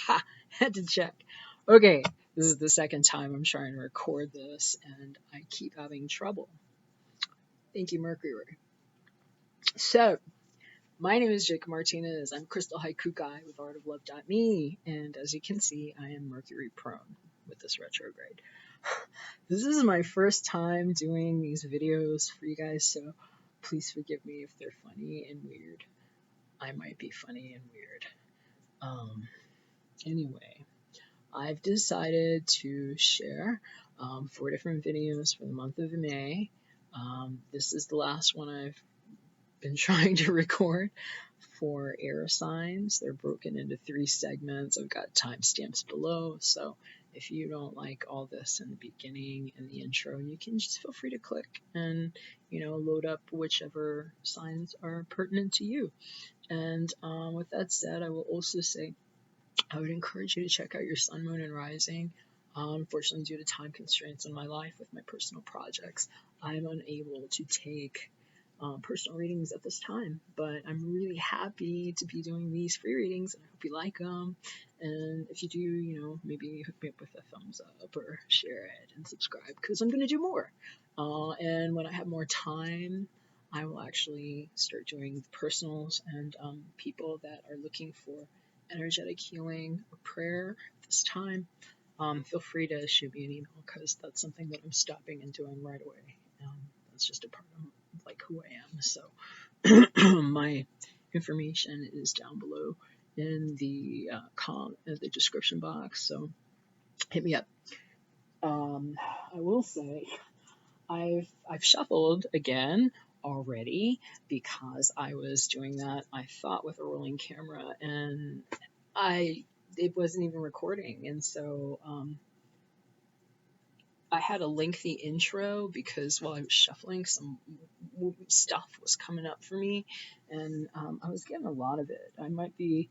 Ha! Had to check. Okay, this is the second time I'm trying to record this, and I keep having trouble. Thank you, Mercury. So, my name is Jacob Martinez. I'm Crystal Haiku Guy with artoflove.me, and as you can see, I am Mercury prone with this retrograde. This is my first time doing these videos for you guys, so please forgive me if they're funny and weird. I might be funny and weird. Anyway, I've decided to share 4 different videos for the month of May. This is the last one I've been trying to record for air signs. They're broken into 3 segments. I've got timestamps below, so if you don't like all this in the beginning and the intro, you can just feel free to click and, load up whichever signs are pertinent to you. And with that said, I will also say I would encourage you to check out your sun, moon, and rising. Unfortunately, due to time constraints in my life with my personal projects, I'm unable to take personal readings at this time, but I'm really happy to be doing these free readings, and I hope you like them. And if you do, maybe hook me up with a thumbs up or share it and subscribe, because I'm going to do more. And when I have more time, I will actually start doing personals and people that are looking for energetic healing or prayer at this time. Feel free to shoot me an email, because that's something that I'm stopping and doing right away. That's just a part of who I am. So my information is down below in the the description box. So hit me up. I will say I've shuffled again already, because I was doing that, I thought, with a rolling camera, and it wasn't even recording, and so I had a lengthy intro because while I was shuffling, some stuff was coming up for me, and I was getting a lot of it. I might be,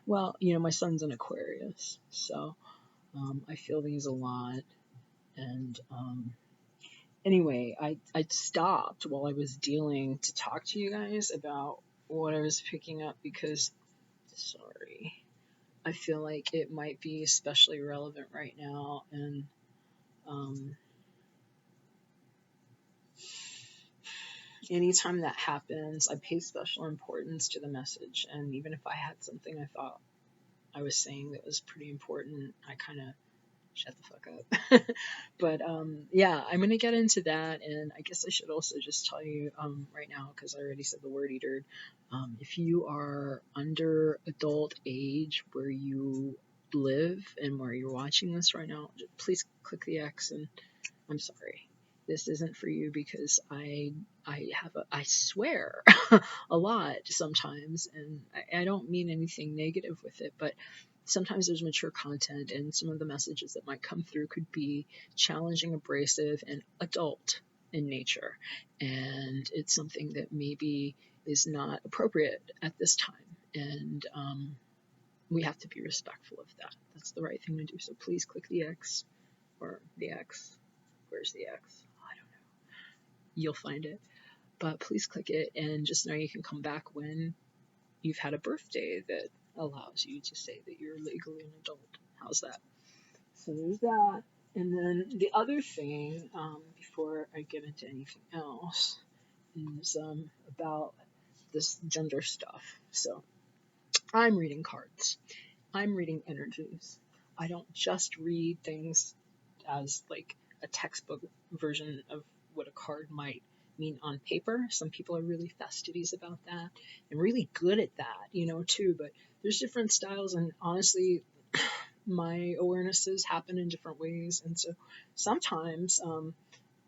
my son's an Aquarius, so I feel these a lot, and anyway, I stopped while I was dealing to talk to you guys about what I was picking up, because, sorry, I feel like it might be especially relevant right now, and anytime that happens, I pay special importance to the message, and even if I had something I thought I was saying that was pretty important, I kind of shut the fuck up. But yeah, I'm gonna get into that, and I guess I should also just tell you right now, because I already said the word eater, if you are under adult age where you live and where you're watching this right now, please click the X, and I'm sorry, this isn't for you, because I swear a lot sometimes, and I don't mean anything negative with it, but sometimes there's mature content, and some of the messages that might come through could be challenging, abrasive, and adult in nature, and it's something that maybe is not appropriate at this time, and we have to be respectful of that. That's the right thing to do. So please click the X, or the X. Where's the X? I don't know. You'll find it. But please click it, and just know you can come back when you've had a birthday that allows you to say that you're legally an adult. How's that? So there's that. And then the other thing, before I get into anything else, is about this gender stuff. So I'm reading cards. I'm reading energies. I don't just read things as like a textbook version of what a card might mean on paper. Some people are really fastidious about that and really good at that, too. But there's different styles, and honestly, my awarenesses happen in different ways. And so sometimes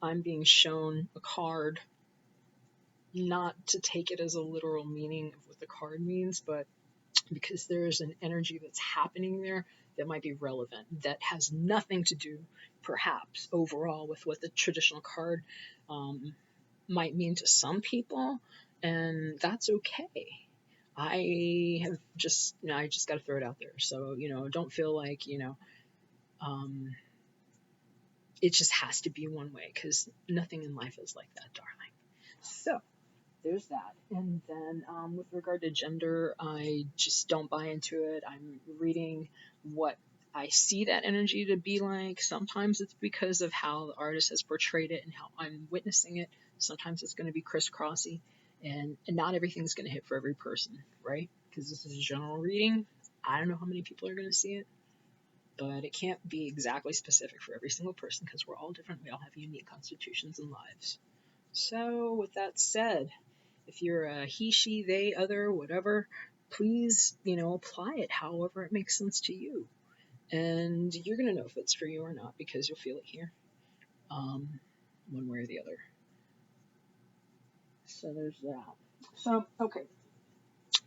I'm being shown a card, not to take it as a literal meaning of what the card means, but because there's an energy that's happening there that might be relevant, that has nothing to do, perhaps, overall with what the traditional card might mean to some people, and that's okay. I just got to throw it out there. So, don't feel like, it just has to be one way, because nothing in life is like that, darling. So, there's that. And then with regard to gender, I just don't buy into it. I'm reading what I see that energy to be like. Sometimes it's because of how the artist has portrayed it and how I'm witnessing it. Sometimes it's going to be crisscrossy, and not everything's going to hit for every person, right? Because this is a general reading. I don't know how many people are going to see it, but it can't be exactly specific for every single person because we're all different. We all have unique constitutions and lives. So, with that said, if you're a he, she, they, other, whatever, please, apply it however it makes sense to you. And you're going to know if it's for you or not because you'll feel it here, one way or the other. So there's that. So, okay,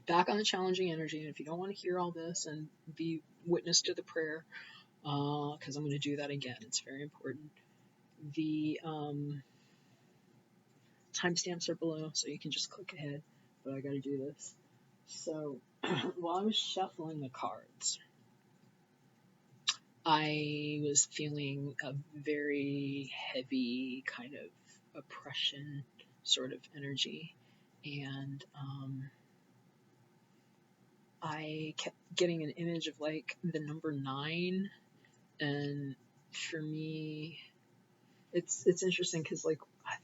back on the challenging energy. And if you don't want to hear all this and be witness to the prayer, because I'm going to do that again, it's very important. The timestamps are below, so you can just click ahead, but I got to do this. So, while I was shuffling the cards, I was feeling a very heavy kind of oppression sort of energy, and I kept getting an image of like the number 9, and for me, it's interesting because like I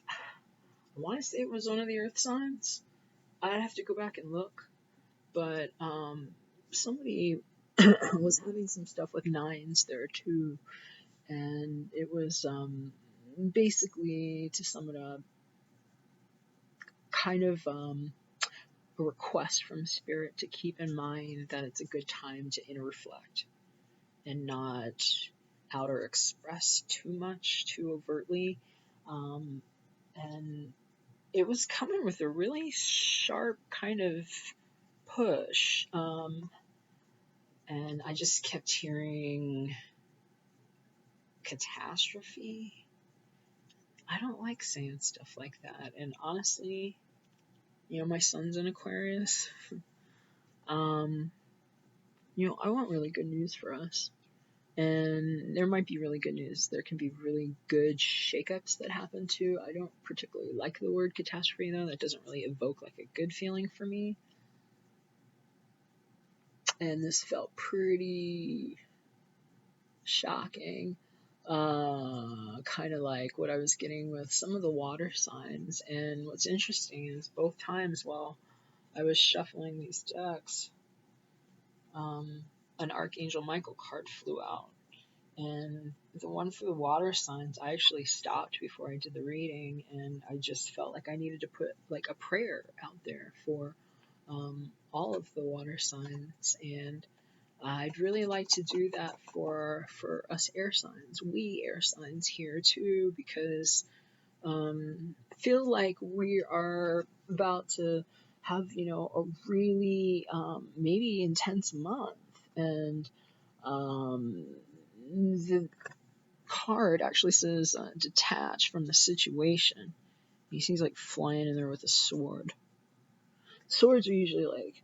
want to say it was one of the earth signs. I'd have to go back and look, but somebody was having some stuff with 9s there too, and it was basically, to sum it up, kind of a request from spirit to keep in mind that it's a good time to inner reflect and not outer express too much, too overtly, and it was coming with a really sharp kind of push, and I just kept hearing catastrophe. I don't like saying stuff like that, and honestly, my son's in Aquarius. I want really good news for us, and there might be really good news. There can be really good shakeups that happen too. I don't particularly like the word catastrophe though. That doesn't really evoke like a good feeling for me. And this felt pretty shocking. Kind of like what I was getting with some of the water signs. And what's interesting is both times while I was shuffling these decks, an Archangel Michael card flew out. And the one for the water signs, I actually stopped before I did the reading, and I just felt like I needed to put like a prayer out there for all of the water signs, and I'd really like to do that for us air signs, we air signs here too, because I feel like we are about to have, a really maybe intense month, and the card actually says detach from the situation. He's like flying in there with a sword. Swords are usually like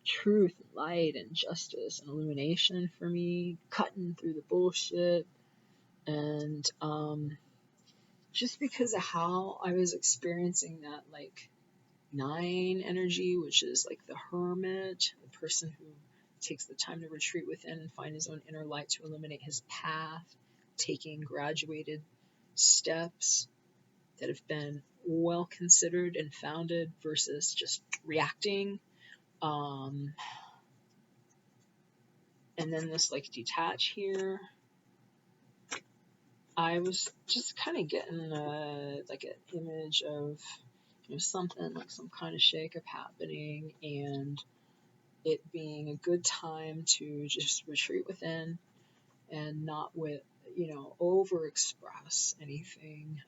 truth, light, and justice and illumination for me, cutting through the bullshit. And just because of how I was experiencing that like 9 energy, which is like the hermit, the person who takes the time to retreat within and find his own inner light to illuminate his path, taking graduated steps that have been well considered and founded versus just reacting. And then this like detach here, I was just kind of getting like an image of something like some kind of shakeup happening, and it being a good time to just retreat within and not over express anything.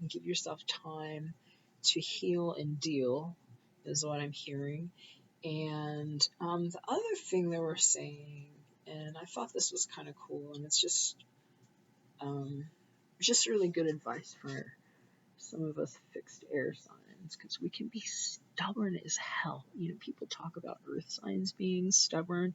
Give yourself time to heal and deal is what I'm hearing. And the other thing they were saying, and I thought this was kind of cool, and it's just really good advice for some of us fixed air signs, because we can be stubborn as hell. People talk about earth signs being stubborn.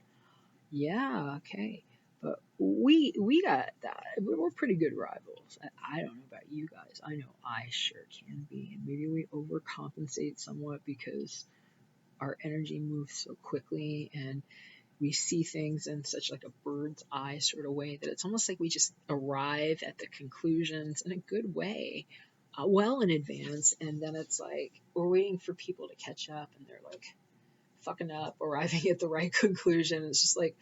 Yeah, okay. But we got that. We're pretty good rivals. I don't know about you guys. I know I sure can be. And maybe we overcompensate somewhat because our energy moves so quickly and we see things in such like a bird's eye sort of way that it's almost like we just arrive at the conclusions in a good way, well in advance, and then it's like we're waiting for people to catch up and they're like fucking up, arriving at the right conclusion. It's just like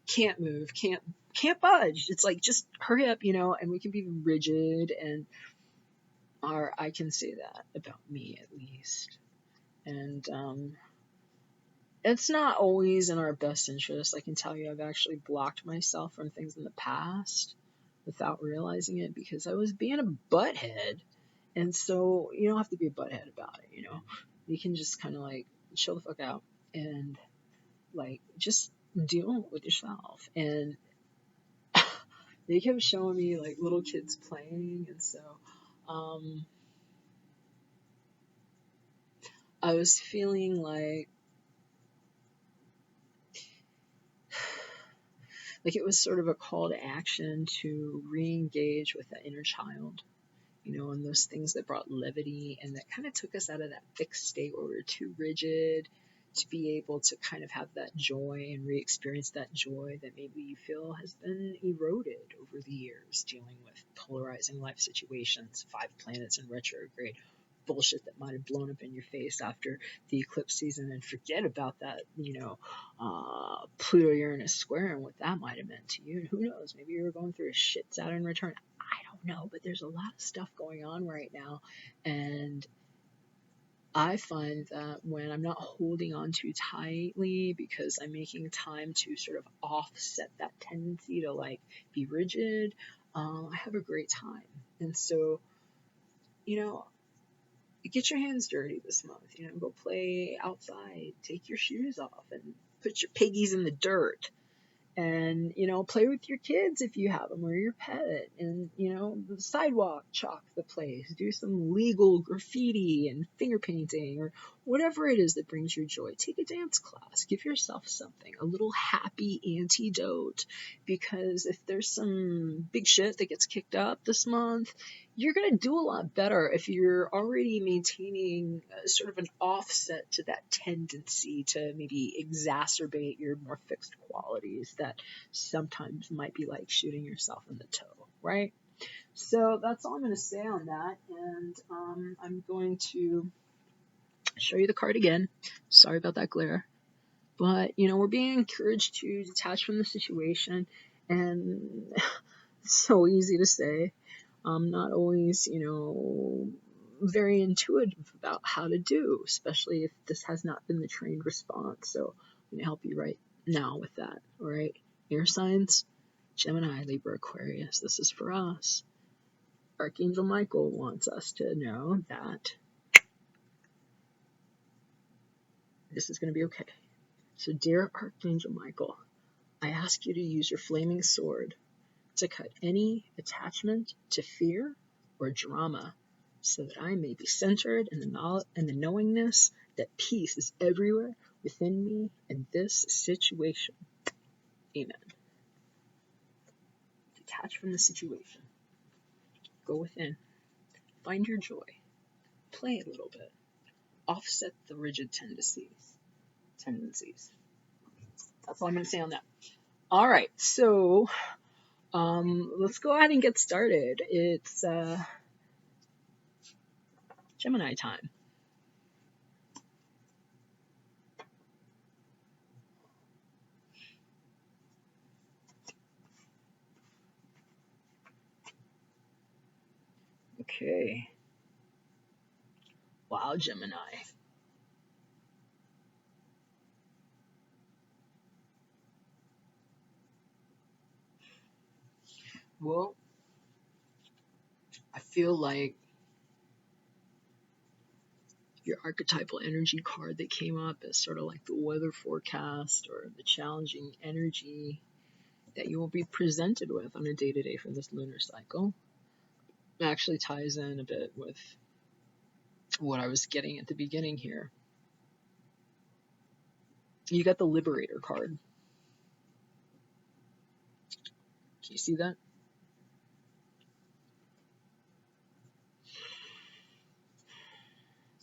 can't move, can't budge. It's like just hurry up, and we can be rigid, and I can say that about me at least. And it's not always in our best interest. I can tell you I've actually blocked myself from things in the past without realizing it because I was being a butthead. And so you don't have to be a butthead about it, You can just kind of like chill the fuck out and like just deal with yourself. And they kept showing me like little kids playing, and so I was feeling like it was sort of a call to action to re-engage with that inner child, and those things that brought levity and that kind of took us out of that fixed state where we were too rigid to be able to kind of have that joy and re-experience that joy that maybe you feel has been eroded over the years, dealing with polarizing life situations, 5 planets in retrograde, bullshit that might have blown up in your face after the eclipse season, and forget about that, Pluto Uranus square and what that might have meant to you. And who knows, maybe you were going through a shit Saturn return. I don't know, but there's a lot of stuff going on right now, and I find that when I'm not holding on too tightly because I'm making time to sort of offset that tendency to like be rigid, I have a great time. And so, get your hands dirty this month, go play outside, take your shoes off and put your piggies in the dirt. And, play with your kids if you have them, or your pet, and, the sidewalk, chalk the place, do some legal graffiti and finger painting, or whatever it is that brings you joy. Take a dance class, give yourself something, a little happy antidote, because if there's some big shit that gets kicked up this month, you're going to do a lot better if you're already maintaining sort of an offset to that tendency to maybe exacerbate your more fixed qualities that sometimes might be like shooting yourself in the toe, right? So that's all I'm going to say on that. And I'm going to show you the card again. Sorry about that glare. But, we're being encouraged to detach from the situation. And it's so easy to say. I'm not always, very intuitive about how to do, especially if this has not been the trained response. So I'm going to help you right now with that. All right. Air signs, Gemini, Libra, Aquarius. This is for us. Archangel Michael wants us to know that this is going to be okay. So, dear Archangel Michael, I ask you to use your flaming sword to cut any attachment to fear or drama, so that I may be centered in the knowingness that peace is everywhere within me in this situation. Amen. Detach from the situation. Go within. Find your joy. Play a little bit. Offset the rigid tendencies. That's all I'm going to say on that. All right, so let's go ahead and get started. It's Gemini time. Okay. Wow, Gemini. Well, I feel like your archetypal energy card that came up is sort of like the weather forecast or the challenging energy that you will be presented with on a day-to-day for this lunar cycle. It actually ties in a bit with what I was getting at the beginning here. You got the Liberator card. You see that?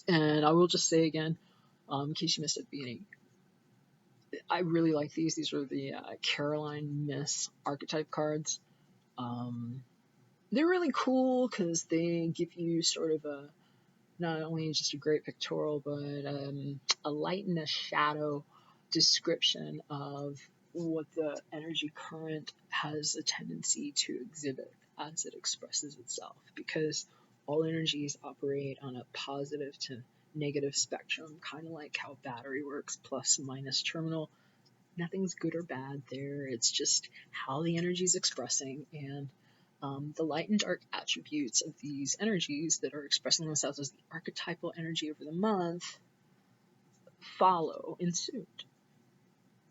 And I will just say again, in case you missed it at the beginning, I really like these. These are the Caroline Miss archetype cards. They're really cool because they give you sort of a, not only just a great pictorial, but a light and a shadow description of what the energy current has a tendency to exhibit as it expresses itself. Because all energies operate on a positive to negative spectrum, kind of like how battery works, plus minus terminal. Nothing's good or bad there. It's just how the energy is expressing, and the light and dark attributes of these energies that are expressing themselves as the archetypal energy over the month follow in suit.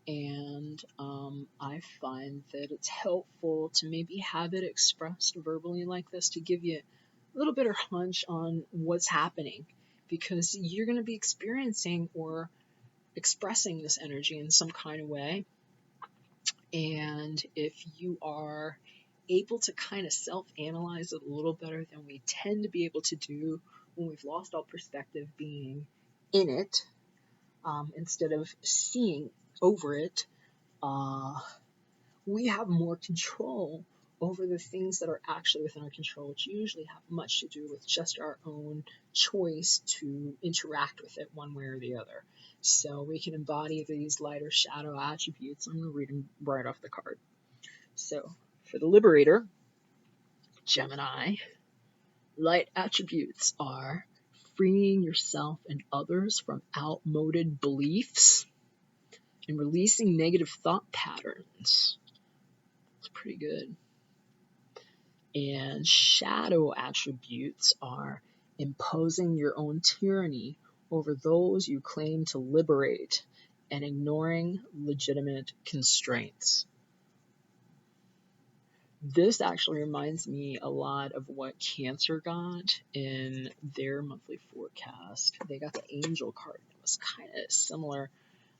And I find that it's helpful to maybe have it expressed verbally like this to give you a little better hunch on what's happening, because you're going to be experiencing or expressing this energy in some kind of way. And if you are able to kind of self-analyze it a little better than we tend to be able to do when we've lost all perspective, being in it, instead of seeing over it, we have more control over the things that are actually within our control, which usually have much to do with just our own choice to interact with it one way or the other. So we can embody these lighter shadow attributes. I'm going to read them right off the card. So for the Liberator, Gemini, light attributes are freeing yourself and others from outmoded beliefs and releasing negative thought patterns. It's pretty good. And shadow attributes are imposing your own tyranny over those you claim to liberate and ignoring legitimate constraints. This actually reminds me a lot of what Cancer got in their monthly forecast. They got the Angel card. It was kind of similar,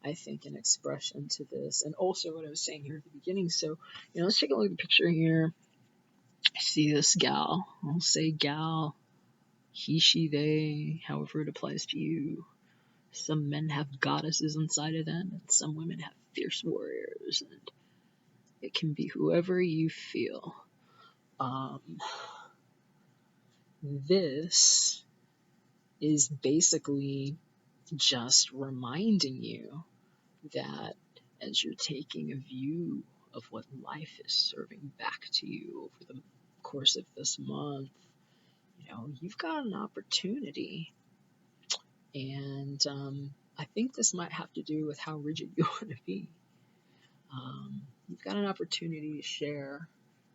I think, in expression to this. And also what I was saying here at the beginning. So, let's take a look at the picture here. I see this gal. I'll say gal, he, she, they, however it applies to you. Some men have goddesses inside of them, and some women have fierce warriors, and it can be whoever you feel. This is basically just reminding you that as you're taking a view of what life is serving back to you over the course of this month, you've got an opportunity. And I think this might have to do with how rigid you want to be. You've got an opportunity to share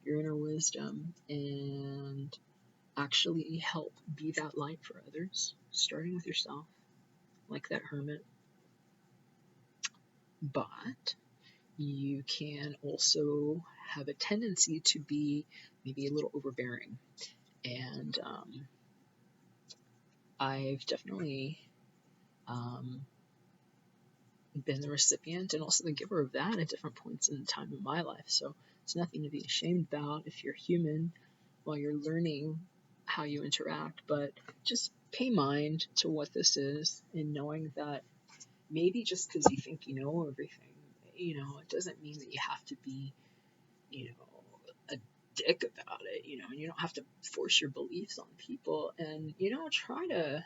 your inner wisdom and actually help be that light for others, starting with yourself, like that hermit. But you can also have a tendency to be maybe a little overbearing. And I've definitely been the recipient and also the giver of that at different points in time in my life. So it's nothing to be ashamed about if you're human while you're learning how you interact. But just pay mind to what this is, and knowing that maybe just because you think you know everything, it doesn't mean that you have to be, a dick about it, and you don't have to force your beliefs on people. And, try to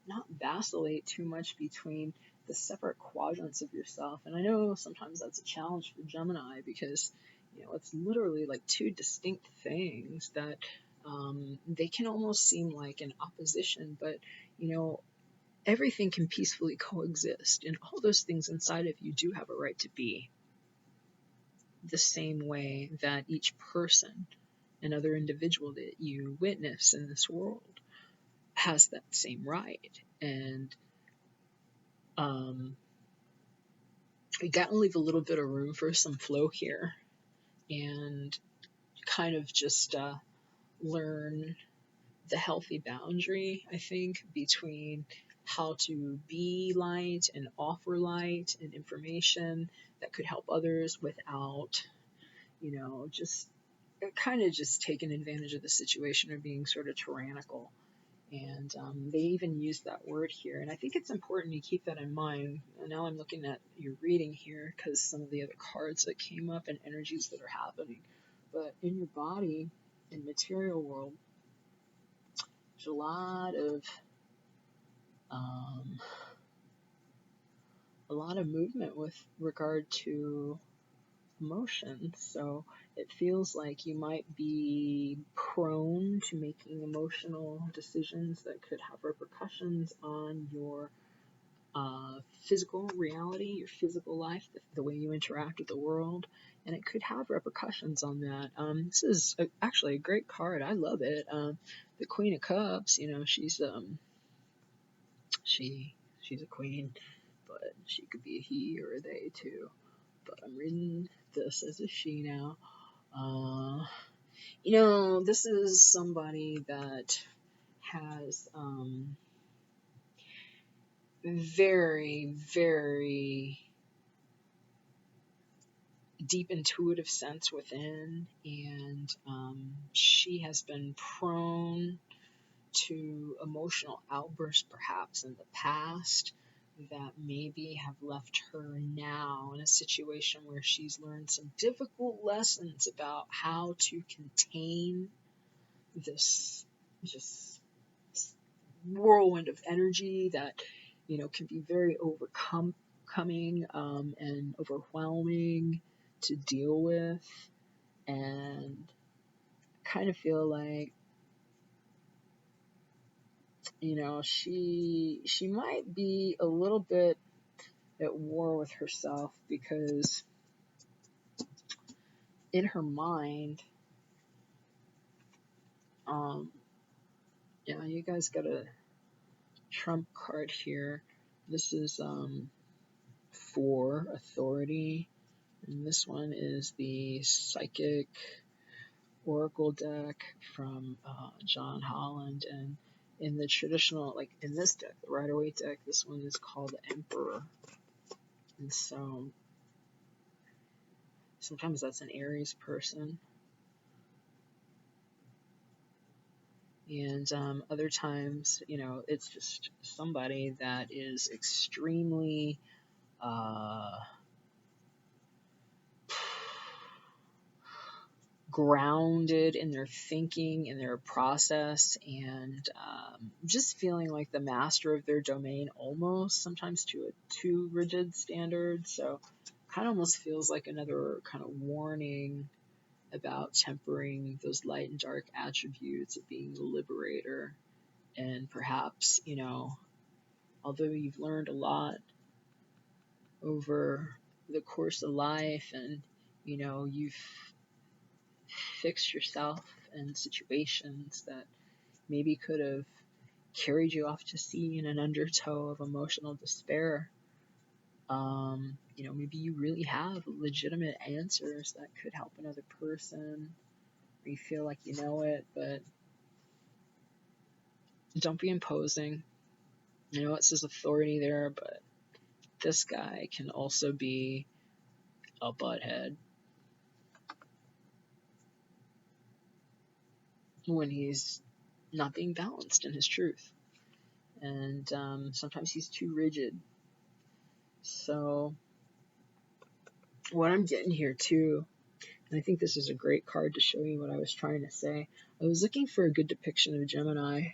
not vacillate too much between the separate quadrants of yourself. And I know sometimes that's a challenge for Gemini because, it's literally like two distinct things that they can almost seem like an opposition, but, everything can peacefully coexist. And all those things inside of you do have a right to be the same way that each person, another individual that you witness in this world, has that same right. And we got to leave a little bit of room for some flow here and kind of just learn the healthy boundary, I think, between how to be light and offer light and information that could help others without, just kind of just taking advantage of the situation or being sort of tyrannical. And they even use that word here. And I think it's important to keep that in mind. And now I'm looking at your reading here because some of the other cards that came up and energies that are happening. But in your body, in material world, there's a lot of movement with regard to emotions. So it feels like you might be prone to making emotional decisions that could have repercussions on your physical reality, your physical life, the way you interact with the world, and it could have repercussions on that. This is actually a great card. I love it. The Queen of Cups, she's a queen, but she could be a he or a they too. But I'm reading this as a she now. This is somebody that has very, very deep intuitive sense within, and she has been prone to emotional outbursts perhaps in the past that maybe have left her now in a situation where she's learned some difficult lessons about how to contain this just whirlwind of energy that can be very overcoming and overwhelming to deal with. And kind of feel like she might be a little bit at war with herself, because in her mind, you guys got a trump card here. This is for authority, and this one is the psychic oracle deck from John Holland. And in the traditional, like in this deck, the Rider-Waite deck, this one is called the Emperor. And so sometimes that's an Aries person, and other times, it's just somebody that is extremely grounded in their thinking, in their process, and just feeling like the master of their domain, almost sometimes to a too rigid standard. So kind of almost feels like another kind of warning about tempering those light and dark attributes of being the liberator. And perhaps, although you've learned a lot over the course of life, and you've fixed yourself in situations that maybe could have carried you off to sea in an undertow of emotional despair, maybe you really have legitimate answers that could help another person, or you feel like you know it, but don't be imposing. It says authority there, but this guy can also be a butthead when he's not being balanced in his truth. And sometimes he's too rigid. So what I'm getting here too, and I think this is a great card to show you what I was trying to say. I was looking for a good depiction of Gemini,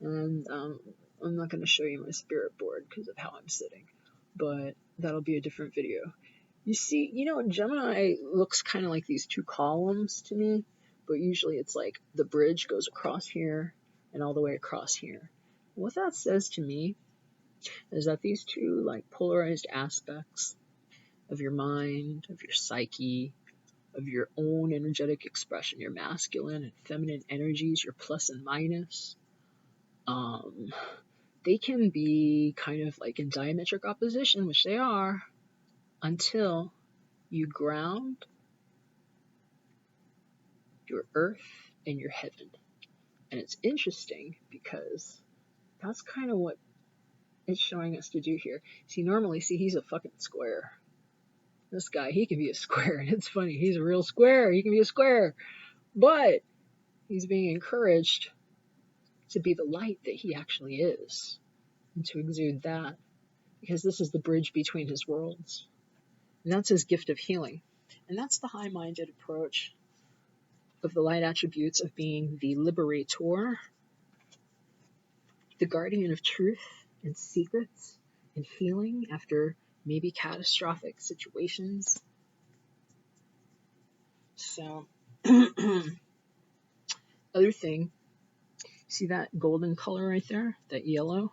and I'm not going to show you my spirit board because of how I'm sitting, but that'll be a different video. You see, Gemini looks kind of like these two columns to me, but usually it's like the bridge goes across here and all the way across here. What that says to me is that these two like polarized aspects of your mind, of your psyche, of your own energetic expression, your masculine and feminine energies, your plus and minus, they can be kind of like in diametric opposition, which they are, until you ground your earth and your heaven. And it's interesting because that's kind of what it's showing us to do here. Normally, he's a fucking square. This guy, he can be a square, and it's funny, he's a real square, he can be a square. But he's being encouraged to be the light that he actually is and to exude that, because this is the bridge between his worlds. And that's his gift of healing. And that's the high-minded approach of the light attributes of being the liberator, the guardian of truth and secrets and healing after maybe catastrophic situations. So, other thing, see that golden color right there, that yellow?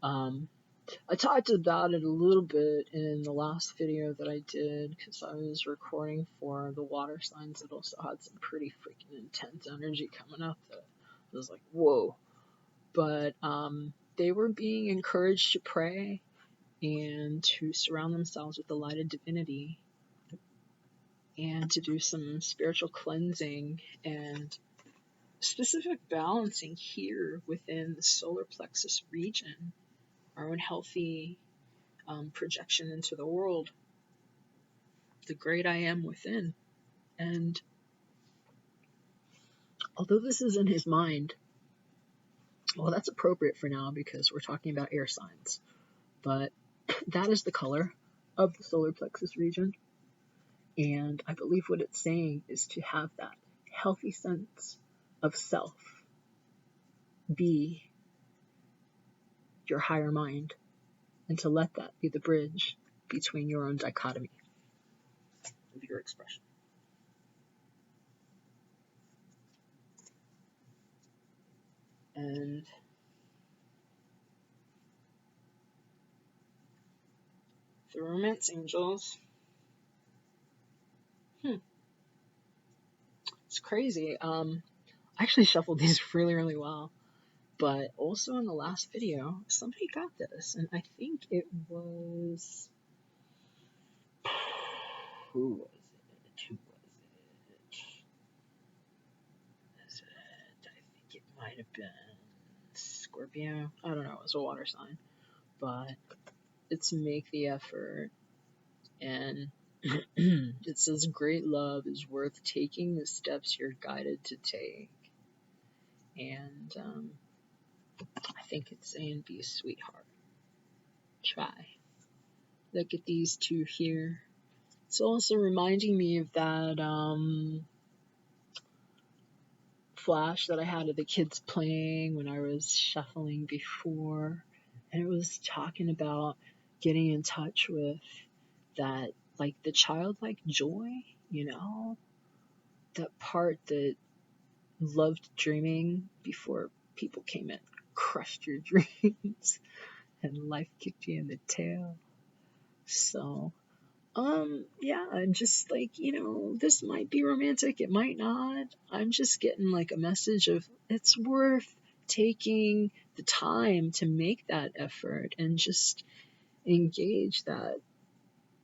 I talked about it a little bit in the last video that I did because I was recording for the water signs that also had some pretty freaking intense energy coming up that I was like, whoa. But they were being encouraged to pray and to surround themselves with the light of divinity and to do some spiritual cleansing and specific balancing here within the solar plexus region, our own healthy projection into the world, the great I am within. And although this is in his mind, well, that's appropriate for now because we're talking about air signs, but that is the color of the solar plexus region. And I believe what it's saying is to have that healthy sense of self be your higher mind, and to let that be the bridge between your own dichotomy of your expression. And the romance angels, it's crazy. I actually shuffled these really, really well. But also in the last video, somebody got this, and I think it was... Who was it? I think it might have been Scorpio. I don't know, it was a water sign. But it's make the effort. And it says, great love is worth taking the steps you're guided to take. And I think it's saying be a sweetheart. Try. Look at these two here. It's also reminding me of that flash that I had of the kids playing when I was shuffling before. And it was talking about getting in touch with that, like the childlike joy, you know? That part that loved dreaming before people came and crushed your dreams and life kicked you in the tail. So, yeah, I'm just like, this might be romantic, it might not. I'm just getting like a message of it's worth taking the time to make that effort and just engage that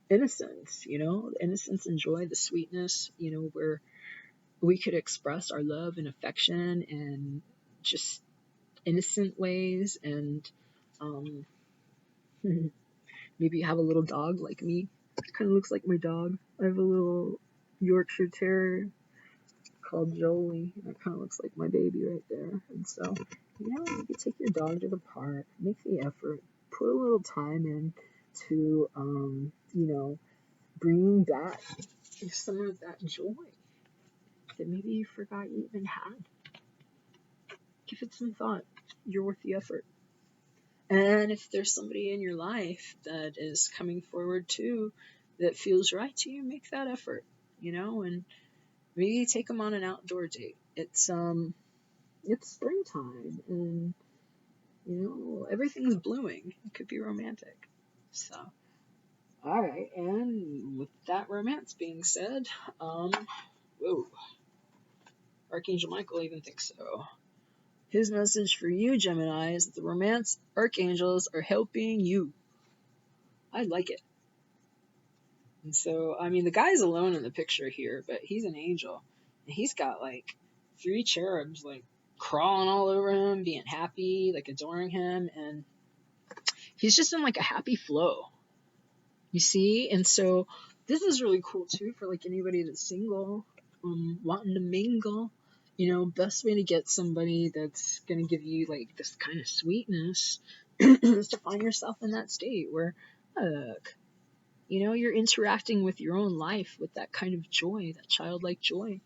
innocence, innocence and joy, the sweetness, where we could express our love and affection in just innocent ways, and maybe have a little dog like me. It kind of looks like my dog. I have a little Yorkshire Terrier called Jolie. That kind of looks like my baby right there. And so, maybe take your dog to the park, make the effort, put a little time in to, bringing back some of that joy that maybe you forgot you even had. Give it some thought. You're worth the effort. And if there's somebody in your life that is coming forward too, that feels right to you, make that effort, and maybe take them on an outdoor date. It's springtime, and everything's blooming. It could be romantic. So, all right. And with that romance being said, whoa, Archangel Michael even thinks so. His message for you, Gemini, is that the romance archangels are helping you. I like it. And so, the guy's alone in the picture here, but he's an angel. And he's got, 3 cherubs, crawling all over him, being happy, adoring him. And he's just in, a happy flow. You see? And so, this is really cool, too, for, anybody that's single. wanting to mingle. You know, best way to get somebody that's going to give you like this kind of sweetness is to find yourself in that state where, look, you know, you're interacting with your own life with that kind of joy, that childlike joy.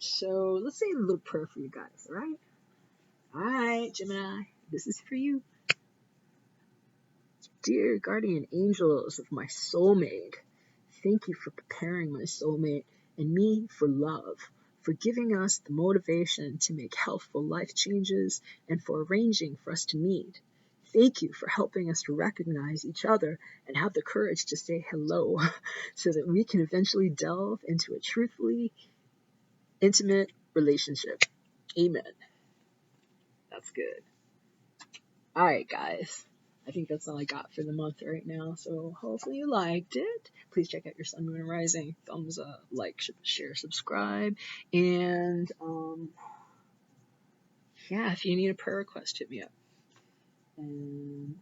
So let's say a little prayer for you guys, all right? All right, Gemini, this is for you. Dear guardian angels of my soulmate, thank you for preparing my soulmate and me for love, for giving us the motivation to make healthful life changes, and for arranging for us to meet. Thank you for helping us to recognize each other and have the courage to say hello so that we can eventually delve into a truthfully intimate relationship. Amen. That's good. All right, guys. I think that's all I got for the month right now. So hopefully you liked it. Please check out your sun, moon, and rising. Thumbs up, like, share, subscribe. And yeah, if you need a prayer request, hit me up. And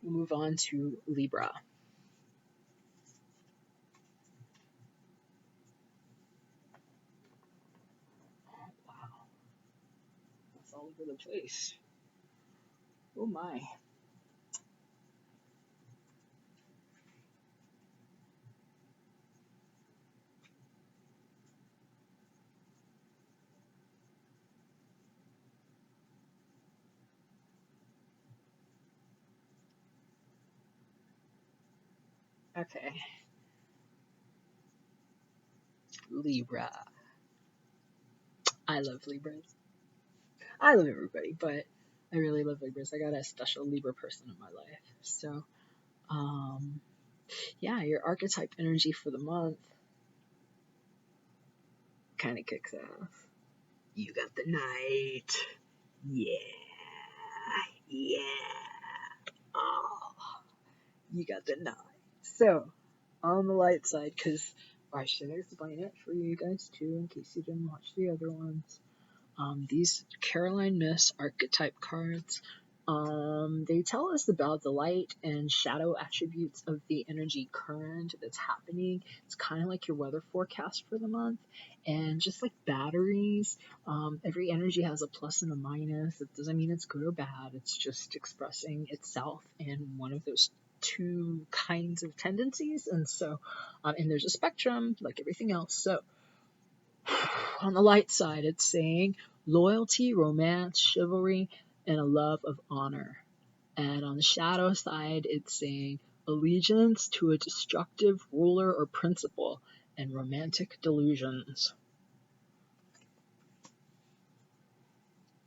we'll move on to Libra. Oh, wow. That's all over the place. Oh my. Okay. Libra. I love Libras. I love everybody, but I really love Libras. I got a special Libra person in my life. So, yeah, your archetype energy for the month kind of kicks off. You got the Knight. Yeah. Yeah. Oh, you got the Knight. So, on the light side, because I should explain it for you guys too, in case you didn't watch the other ones. These Caroline Myss archetype cards, they tell us about the light and shadow attributes of the energy current that's happening. It's kind of like your weather forecast for the month. And just like batteries, every energy has a plus and a minus. It doesn't mean it's good or bad. It's just expressing itself in one of those two kinds of tendencies. And so, and there's a spectrum like everything else. So, on the light side, it's saying loyalty, romance, chivalry, and a love of honor. And on the shadow side, it's saying allegiance to a destructive ruler or principle and romantic delusions.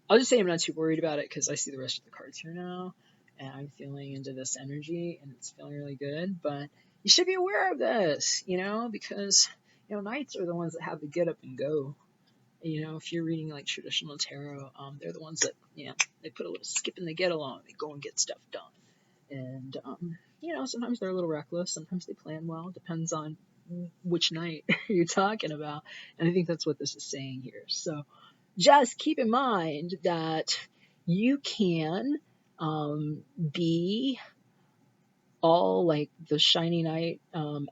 I'll just say I'm not too worried about it because I see the rest of the cards here now, and I'm feeling into this energy, and it's feeling really good. But you should be aware of this, you know, because, you know, knights are the ones that have the get up and go. You know, if you're reading like traditional tarot, they're the ones that, you know, they put a little skip in the get along. They go and get stuff done. And, you know, sometimes they're a little reckless. Sometimes they plan well. Depends on which night you're talking about. And I think that's what this is saying here. So just keep in mind that you can be all like the shiny knight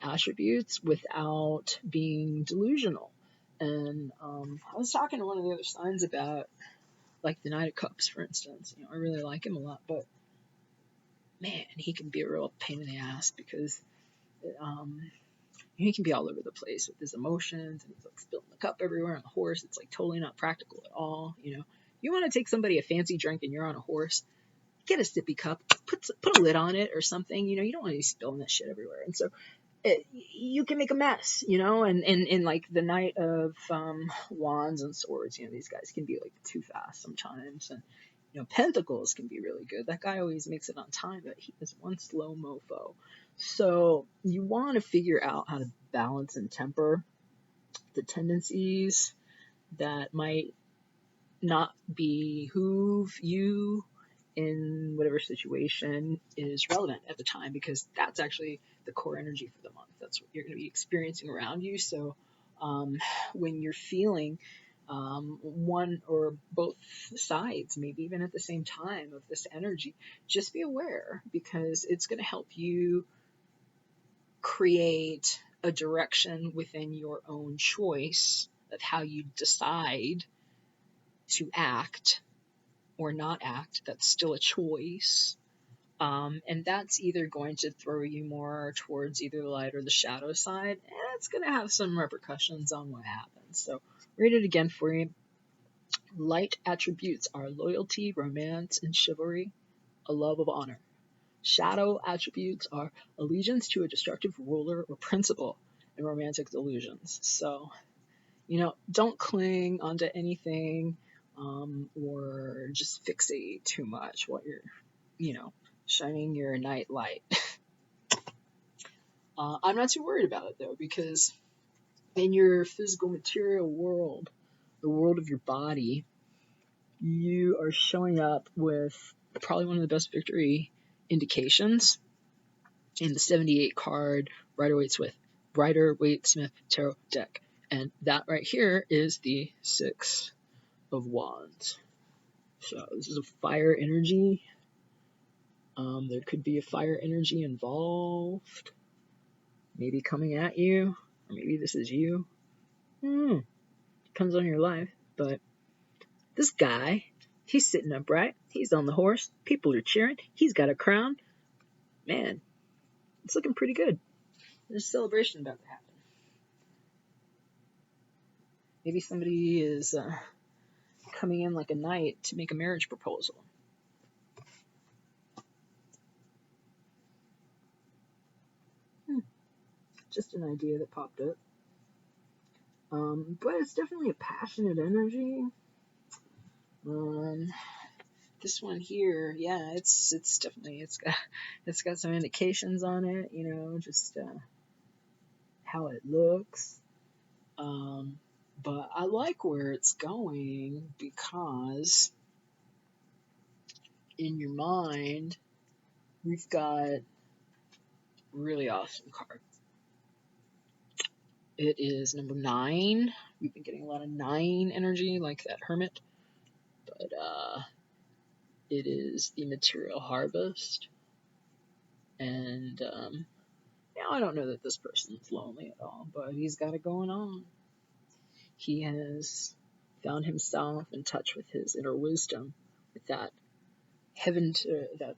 attributes without being delusional. And I was talking to one of the other signs about, like, the Knight of Cups, for instance. You know, I really like him a lot, but man, he can be a real pain in the ass because he can be all over the place with his emotions, and he's like spilling the cup everywhere on the horse. It's like totally not practical at all. You know, you want to take somebody a fancy drink and you're on a horse, get a sippy cup, put a lid on it or something. You know, you don't want to be spilling that shit everywhere. And so you can make a mess, you know, and like the Knight of Wands and Swords, you know, these guys can be like too fast sometimes, and, you know, Pentacles can be really good. That guy always makes it on time, but he is one slow mofo. So you want to figure out how to balance and temper the tendencies that might not behoove you in whatever situation is relevant at the time, because that's actually the core energy for the month. That's what you're going to be experiencing around you. So when you're feeling one or both sides, maybe even at the same time, of this energy, just be aware, because it's going to help you create a direction within your own choice of how you decide to act or not act. That's still a choice. And that's either going to throw you more towards either the light or the shadow side, and it's going to have some repercussions on what happens. So read it again for you. Light attributes are loyalty, romance, and chivalry, a love of honor. Shadow attributes are allegiance to a destructive ruler or principle, and romantic delusions. So, don't cling onto anything or just fixate too much while you're, shining your night light. I'm not too worried about it, though, because in your physical material world, the world of your body, you are showing up with probably one of the best victory indications in the 78 card Rider-Waite-Smith tarot deck. And that right here is the 6 of Wands. So this is a fire energy. There could be a fire energy involved, maybe coming at you, or maybe this is you. Depends on your life. But this guy, he's sitting upright. He's on the horse. People are cheering. He's got a crown. Man, it's looking pretty good. There's a celebration about to happen. Maybe somebody is coming in like a knight to make a marriage proposal. Just an idea that popped up. But it's definitely a passionate energy. This one here, yeah, it's definitely, it's got some indications on it, just how it looks. But I like where it's going because in your mind, we've got really awesome card. It is number 9. We've been getting a lot of 9 energy, like that Hermit. But it is the material harvest. And I don't know that this person's lonely at all, but he's got it going on. He has found himself in touch with his inner wisdom, with that that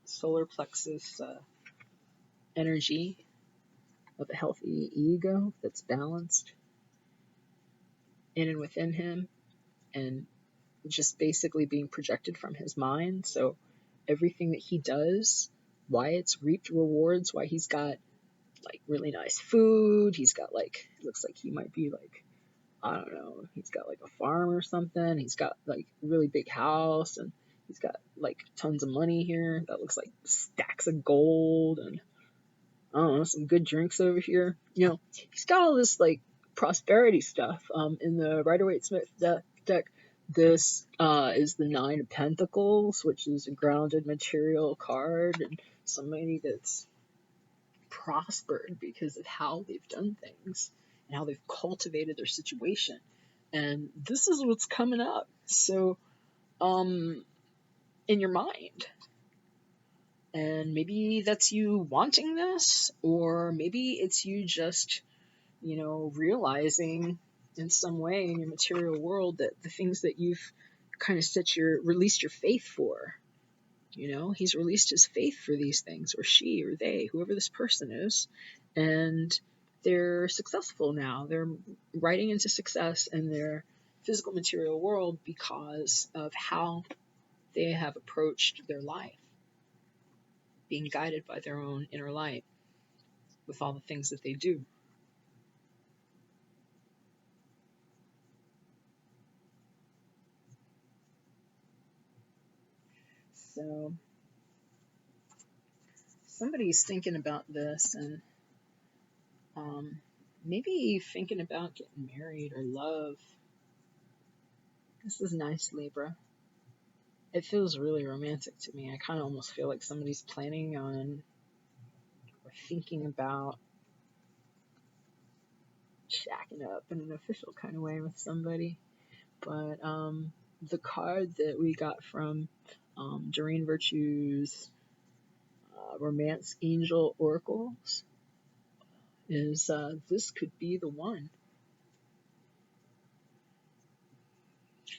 solar plexus energy of a healthy ego that's balanced in and within him, and just basically being projected from his mind. So everything that he does, why it's reaped rewards, why he's got like really nice food, he's got like, it looks like he might be like, I don't know, he's got like a farm or something, he's got like a really big house, and he's got like tons of money here that looks like stacks of gold, and I don't know, some good drinks over here. He's got all this like prosperity stuff. In the Rider-Waite-Smith deck, this is the 9 of Pentacles, which is a grounded material card, and somebody that's prospered because of how they've done things and how they've cultivated their situation. And this is what's coming up. So, in your mind. And maybe that's you wanting this, or maybe it's you just, realizing in some way in your material world that the things that you've kind of released your faith for, he's released his faith for these things, or she, or they, whoever this person is, and they're successful now. They're riding into success in their physical material world because of how they have approached their life, being guided by their own inner light with all the things that they do. So somebody's thinking about this and maybe thinking about getting married or love. This is nice, Libra. It feels really romantic to me. I kind of almost feel like somebody's planning on or thinking about shacking up in an official kind of way with somebody. But the card that we got from Doreen Virtue's Romance Angel Oracles is this could be the one.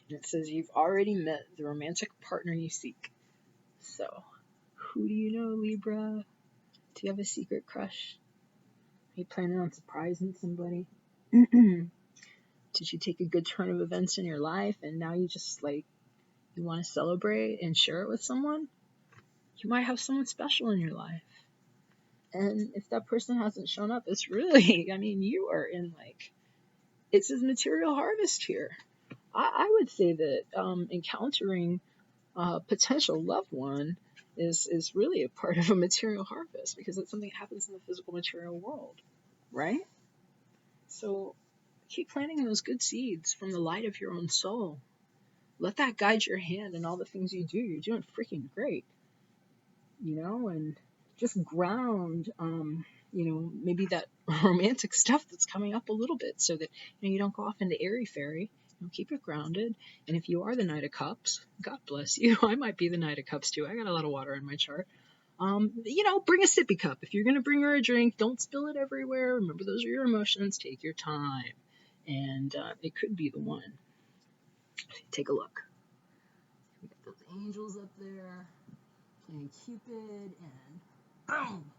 It says you've already met the romantic partner you seek. So, who do you know, Libra? Do you have a secret crush? Are you planning on surprising somebody? Did you take a good turn of events in your life and now you just like, you want to celebrate and share it with someone? You might have someone special in your life. And if that person hasn't shown up, it's really, I mean, you are in like, it's a material harvest here. I would say that encountering a potential loved one is really a part of a material harvest because it's something that happens in the physical material world, right? So keep planting those good seeds from the light of your own soul. Let that guide your hand in all the things you do. You're doing freaking great, and just ground, maybe that romantic stuff that's coming up a little bit so that, you don't go off into airy-fairy. Keep it grounded. And if you are the Knight of Cups, God bless you. I might be the Knight of Cups too. I got a lot of water in my chart. Bring a sippy cup. If you're going to bring her a drink, don't spill it everywhere. Remember, those are your emotions. Take your time. And it could be the one. Take a look. We got those angels up there playing Cupid, and boom!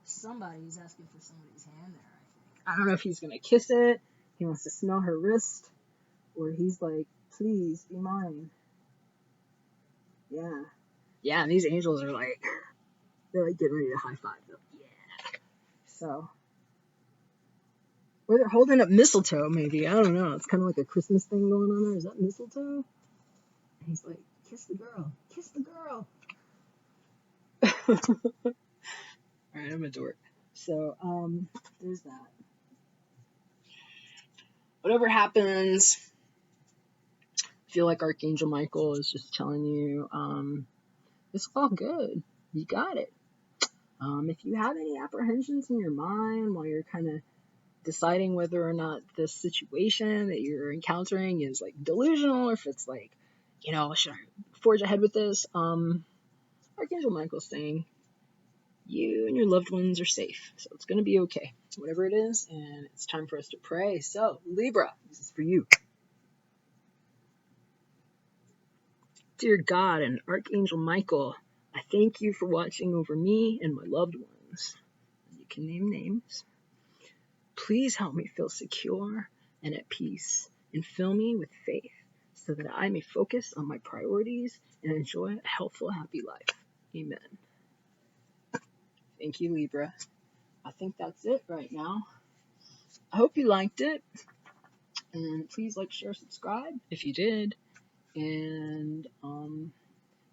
Somebody's asking for somebody's hand there, I think. I don't know if he's going to kiss it, he wants to smell her wrist, or he's like, please be mine. Yeah. Yeah, and these angels are like, they're like getting ready to high five them. Yeah. So, or they're holding up mistletoe, maybe. I don't know. It's kind of like a Christmas thing going on there. Is that mistletoe? And he's like, kiss the girl. Kiss the girl. Alright, I'm a dork. So, there's that. Whatever happens, I feel like Archangel Michael is just telling you, it's all good. You got it. If you have any apprehensions in your mind while you're kind of deciding whether or not this situation that you're encountering is like delusional, or if it's like, should I forge ahead with this? Archangel Michael's saying you and your loved ones are safe, so it's going to be okay, whatever it is, and it's time for us to pray. So, Libra, this is for you. Dear God and Archangel Michael, I thank you for watching over me and my loved ones. You can name names. Please help me feel secure and at peace, and fill me with faith so that I may focus on my priorities and enjoy a healthful, happy life. Amen. Thank you, Libra. I think that's it right now. I hope you liked it. And please like, share, subscribe if you did. And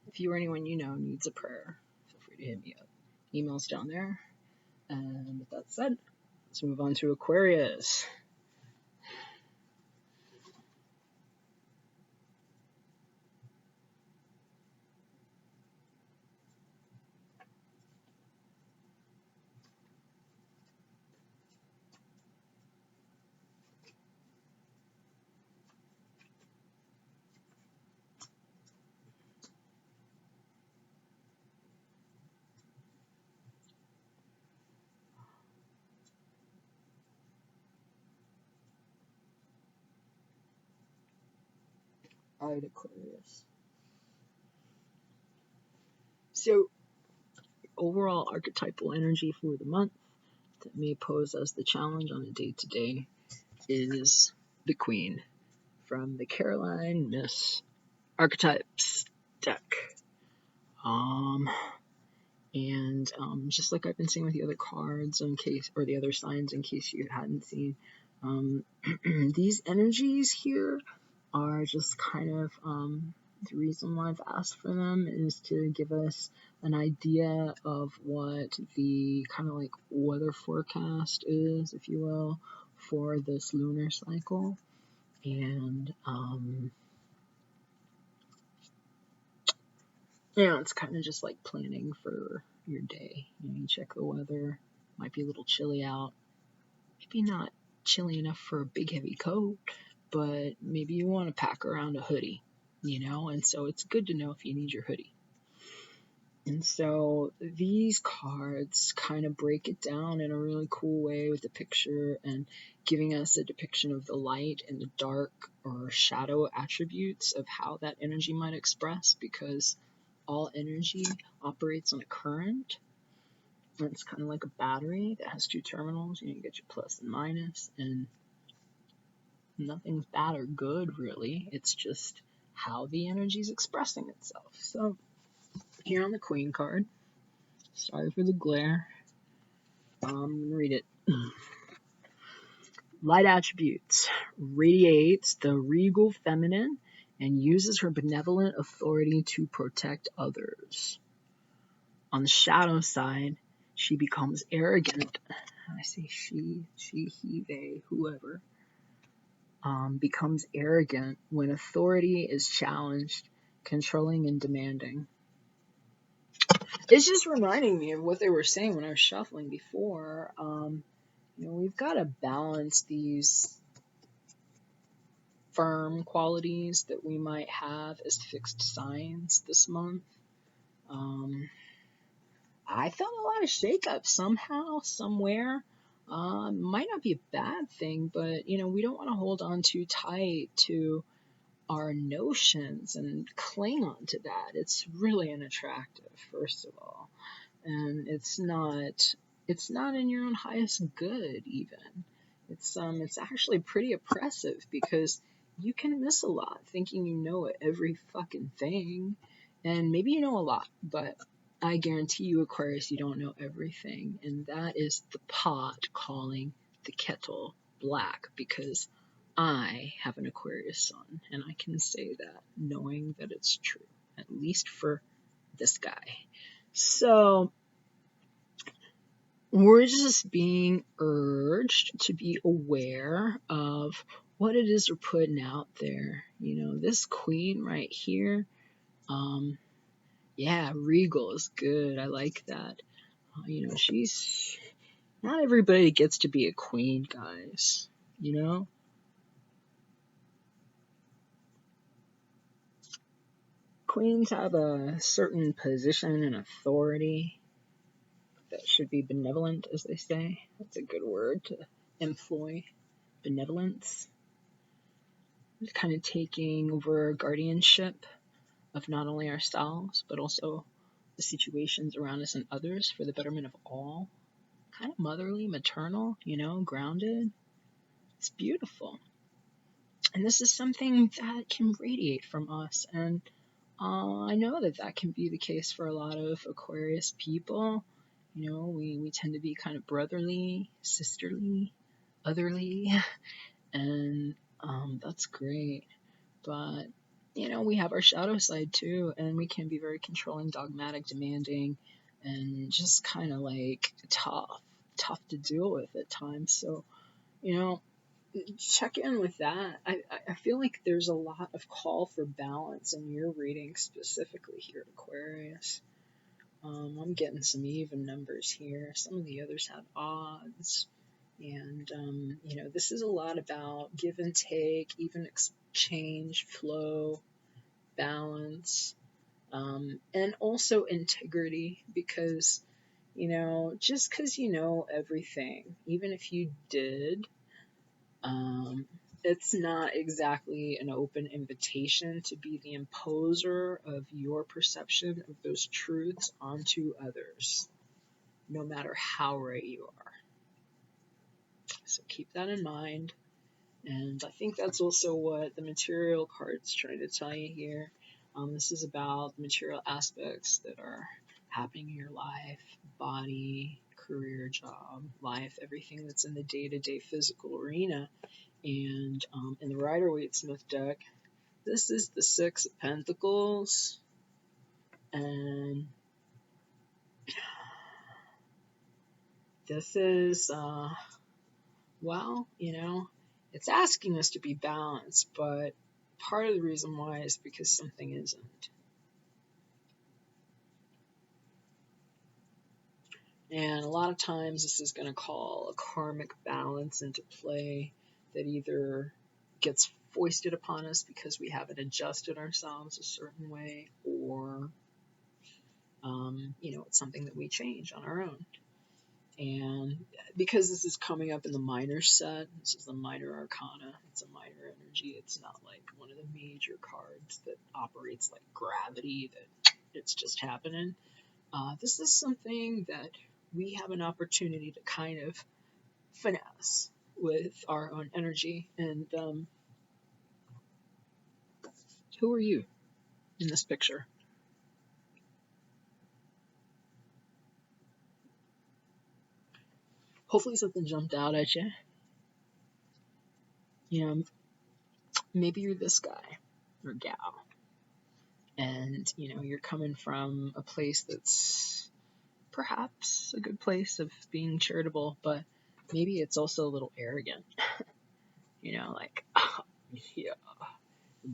if you or anyone you know needs a prayer, feel free to hit me up. Email's down there. And with that said, let's move on to Aquarius. Alright, Aquarius. So, overall archetypal energy for the month that may pose as the challenge on a day-to-day is the Queen from the Caroline Miss Archetypes deck. And just like I've been saying with the other cards or the other signs in case you hadn't seen, these energies here are just kind of, the reason why I've asked for them is to give us an idea of what the kind of like weather forecast is, if you will, for this lunar cycle. And, it's kind of just like planning for your day. You check the weather. Might be a little chilly out. Maybe not chilly enough for a big heavy coat, but maybe you want to pack around a hoodie, and so it's good to know if you need your hoodie. And so these cards kind of break it down in a really cool way with the picture and giving us a depiction of the light and the dark or shadow attributes of how that energy might express, because all energy operates on a current. And it's kind of like a battery that has two terminals. You get your plus and minus, and nothing's bad or good, really. It's just how the energy is expressing itself. So here on the Queen card, sorry for the glare. Read it. Light attributes. Radiates the regal feminine and uses her benevolent authority to protect others. On the shadow side, she becomes arrogant. I say she, he, they, whoever. Becomes arrogant when authority is challenged, controlling and demanding. It's just reminding me of what they were saying when I was shuffling before. We've got to balance these firm qualities that we might have as fixed signs this month. I felt a lot of shakeup somehow, somewhere. Might not be a bad thing, but we don't want to hold on too tight to our notions and cling on to that. It's really unattractive, first of all, and it's not in your own highest good. Even it's actually pretty oppressive, because you can miss a lot thinking you know every fucking thing, and maybe you know a lot, but I guarantee you, Aquarius, you don't know everything, and that is the pot calling the kettle black, because I have an Aquarius sun, and I can say that knowing that it's true, at least for this guy. So we're just being urged to be aware of what it is we're putting out there. This queen right here, yeah, regal is good. I like that. She's, not everybody gets to be a queen, guys. Queens have a certain position and authority that should be benevolent, as they say. That's a good word to employ. Benevolence. Kind of taking over guardianship of not only ourselves, but also the situations around us and others for the betterment of all. Kind of motherly, maternal, grounded. It's beautiful. And this is something that can radiate from us. And I know that can be the case for a lot of Aquarius people. We tend to be kind of brotherly, sisterly, otherly, and that's great. But, we have our shadow side too, and we can be very controlling, dogmatic, demanding, and just kind of like tough to deal with at times. So, check in with that. I feel like there's a lot of call for balance in your reading, specifically here at Aquarius. I'm getting some even numbers here. Some of the others have odds. And, this is a lot about give and take, even exchange, flow, balance, and also integrity, because, just because you know everything, even if you did, it's not exactly an open invitation to be the imposer of your perception of those truths onto others, no matter how right you are. So keep that in mind. And I think that's also what the material card's trying to tell you here. This is about the material aspects that are happening in your life, body, career, job, life, everything that's in the day-to-day physical arena. And in the Rider-Waite-Smith deck, this is the Six of Pentacles. And this is, it's asking us to be balanced, but part of the reason why is because something isn't. And a lot of times this is going to call a karmic balance into play that either gets foisted upon us because we haven't adjusted ourselves a certain way, or You know, it's something that we change on our own. And because this is coming up in the minor set, this is the minor arcana, it's a minor energy, it's not like one of the major cards that operates like gravity, that it's just happening. This is something that we have an opportunity to kind of finesse with our own energy. And who are you in this picture? Hopefully something jumped out at you. You know, maybe you're this guy or gal, and you know, you're coming from a place that's perhaps a good place of being charitable, but maybe it's also a little arrogant. You know, like, oh, yeah,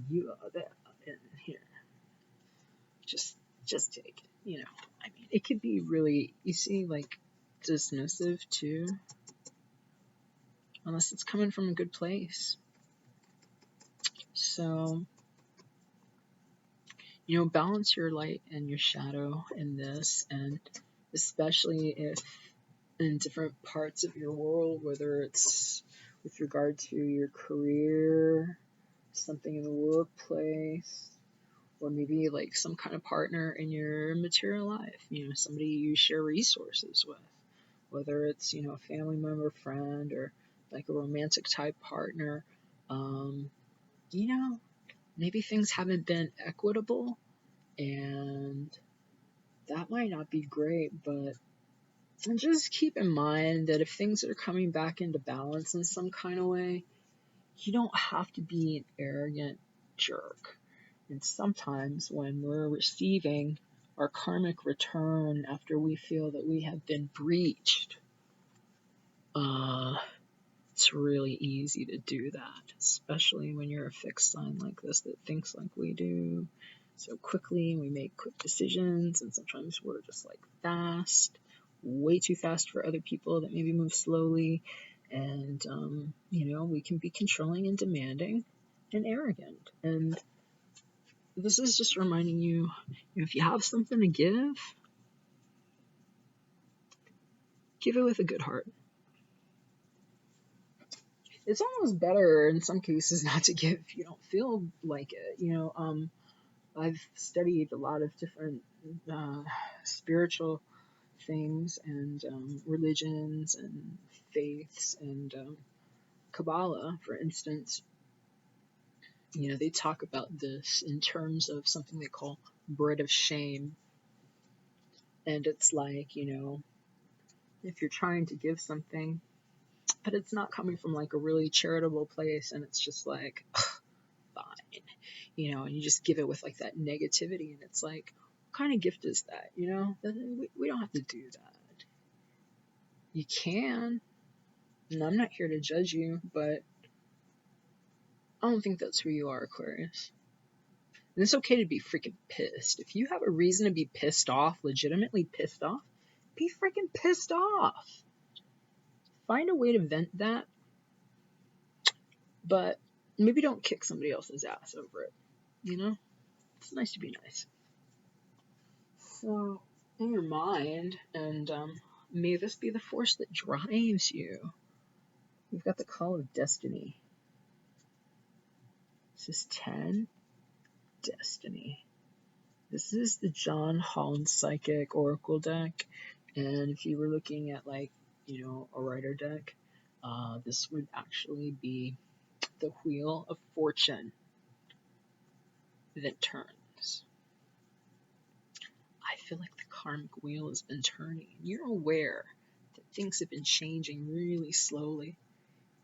you are there and here, just take it. You know, I mean, it could be really, you see, like, dismissive too, unless it's coming from a good place. So, you know, balance your light and your shadow in this, and especially if in different parts of your world, whether it's with regard to your career, something in the workplace, or maybe like some kind of partner in your material life, you know, somebody you share resources with, whether it's, you know, a family member, friend, or like a romantic type partner. You know, maybe things haven't been equitable, and that might not be great, but just keep in mind that if things are coming back into balance in some kind of way, you don't have to be an arrogant jerk. And sometimes when we're receiving our karmic return after we feel that we have been breached, it's really easy to do that, especially when you're a fixed sign like this that thinks like we do so quickly. We make quick decisions, and sometimes we're just like fast, way too fast for other people that maybe move slowly. And, you know, we can be controlling and demanding and arrogant. And this is just reminding you, if you have something to give it with a good heart. It's almost better in some cases not to give if you don't feel like it. You know, I've studied a lot of different spiritual things and religions and faiths and Kabbalah, for instance. You know, they talk about this in terms of something they call bread of shame. And it's like, you know, if you're trying to give something, but it's not coming from like a really charitable place, and it's just like, fine, you know, and you just give it with like that negativity, and it's like, what kind of gift is that? You know, we don't have to do that. You can, and I'm not here to judge you, but I don't think that's who you are, Aquarius. And it's okay to be freaking pissed. If you have a reason to be pissed off, legitimately pissed off, be freaking pissed off. Find a way to vent that, but maybe don't kick somebody else's ass over it. You know? It's nice to be nice. So, in your mind, and may this be the force that drives you. You've got the call of destiny. This is 10, destiny. This is the John Holland Psychic Oracle deck, and if you were looking at, like, you know, a writer deck, this would actually be the Wheel of Fortune that turns. I feel like the karmic wheel has been turning. You're aware that things have been changing really slowly.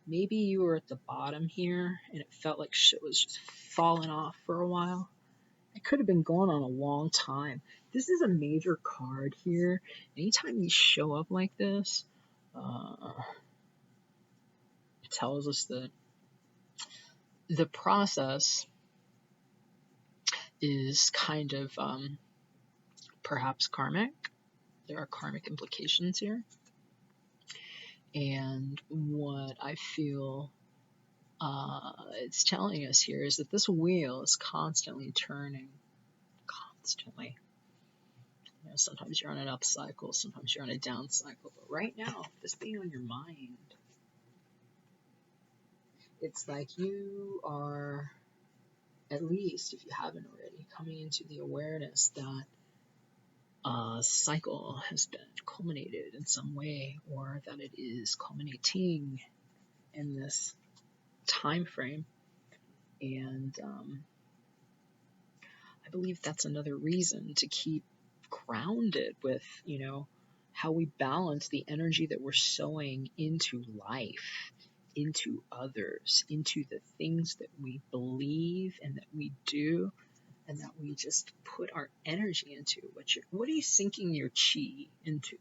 Maybe you were at the bottom here and it felt like shit was just falling off for a while. It could have been going on a long time. This is a major card here. Anytime you show up like this, it tells us that the process is kind of perhaps karmic. There are karmic implications here. And what I feel it's telling us here is that this wheel is constantly turning. Constantly. know, sometimes you're on an up cycle, sometimes you're on a down cycle. But right now, this being on your mind, it's like you are, at least if you haven't already, coming into the awareness that a cycle has been culminated in some way, or that it is culminating in this time frame. And I believe that's another reason to keep grounded with, you know, how we balance the energy that we're sowing into life, into others, into the things that we believe and that we do, and that we just put our energy into. What are you sinking your chi into?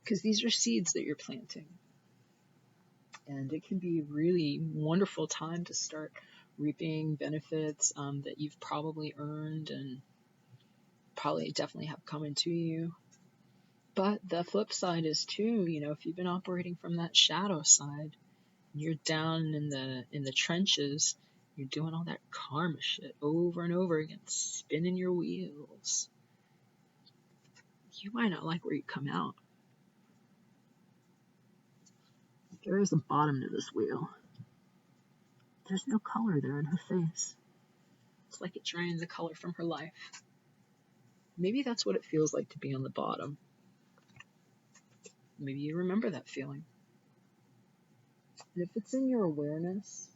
Because these are seeds that you're planting. And it can be a really wonderful time to start reaping benefits that you've probably earned and probably definitely have coming to you. But the flip side is too, you know, if you've been operating from that shadow side, you're down in the trenches, you're doing all that karma shit over and over again, spinning your wheels. You might not like where you come out. There is a bottom to this wheel. There's no color there in her face. It's like it drained the color from her life. Maybe that's what it feels like to be on the bottom. Maybe you remember that feeling. And if it's in your awareness,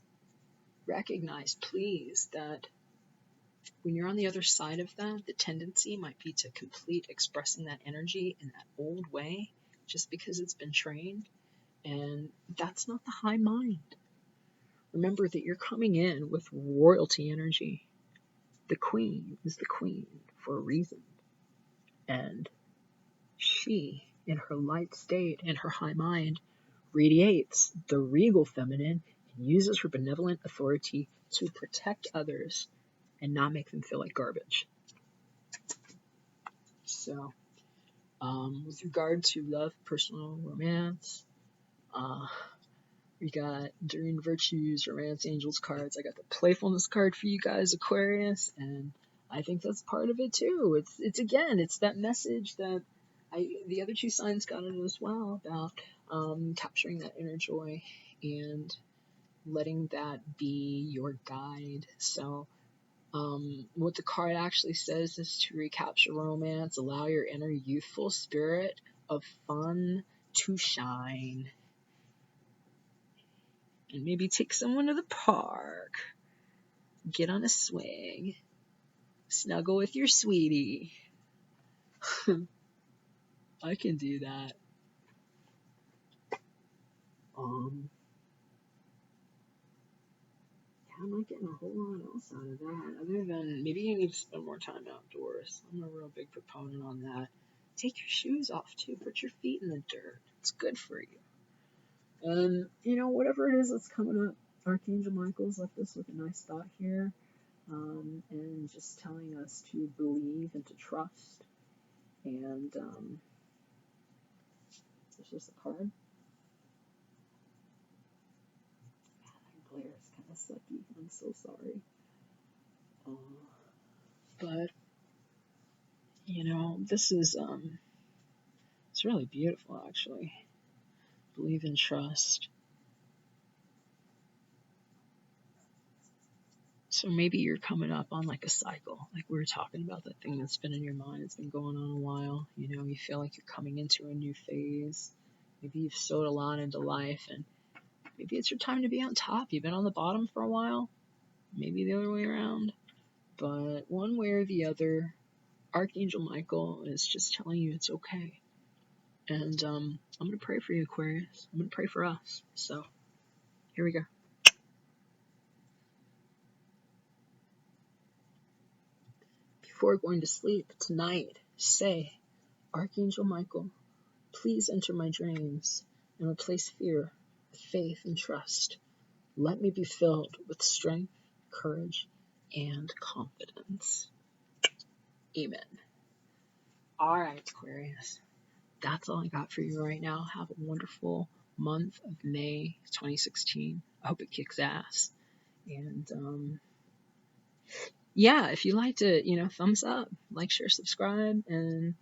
recognize, please, that when you're on the other side of that, the tendency might be to complete expressing that energy in that old way, just because it's been trained. And that's not the high mind. Remember that you're coming in with royalty energy. The queen is the queen for a reason. And she, in her light state, in her high mind, radiates the regal feminine and uses her benevolent authority to protect others and not make them feel like garbage. So, with regard to love, personal, romance, we got Enduring Virtues, Romance Angels cards. I got the Playfulness card for you guys, Aquarius, and I think that's part of it too. It's that message that the other two signs got it as well, about capturing that inner joy and letting that be your guide. So what the card actually says is to recapture romance, allow your inner youthful spirit of fun to shine. And maybe take someone to the park, get on a swing, snuggle with your sweetie. I can do that. I'm not getting a whole lot else out of that, other than maybe you need to spend more time outdoors. I'm a real big proponent on that. Take your shoes off too. Put your feet in the dirt. It's good for you. And, you know, whatever it is that's coming up, Archangel Michael's left us with a nice thought here, and just telling us to believe and to trust. And it's just a card. That glare is kind of sucky. I'm so sorry. But, you know, this is, it's really beautiful, actually. Believe and trust. So maybe you're coming up on like a cycle, like we were talking about, that thing that's been in your mind. It's been going on a while. You know, you feel like you're coming into a new phase. Maybe you've sowed a lot into life, and maybe it's your time to be on top. You've been on the bottom for a while. Maybe the other way around. But one way or the other, Archangel Michael is just telling you it's okay. And I'm going to pray for you, Aquarius. I'm going to pray for us. So, here we go. Before going to sleep tonight, say, Archangel Michael, please enter my dreams and replace fear with faith and trust. Let me be filled with strength, courage, and confidence. Amen. All right, Aquarius. That's all I got for you right now. Have a wonderful month of May 2016. I hope it kicks ass. And yeah, if you liked it, thumbs up, like, share, subscribe, and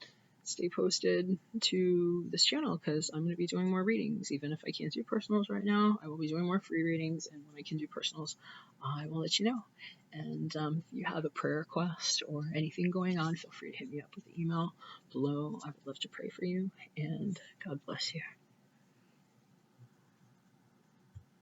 stay posted to this channel, because I'm going to be doing more readings. Even if I can't do personals right now, I will be doing more free readings, and when I can do personals, I will let you know. And if you have a prayer request or anything going on, feel free to hit me up with the email below. I would love to pray for you, and God bless you.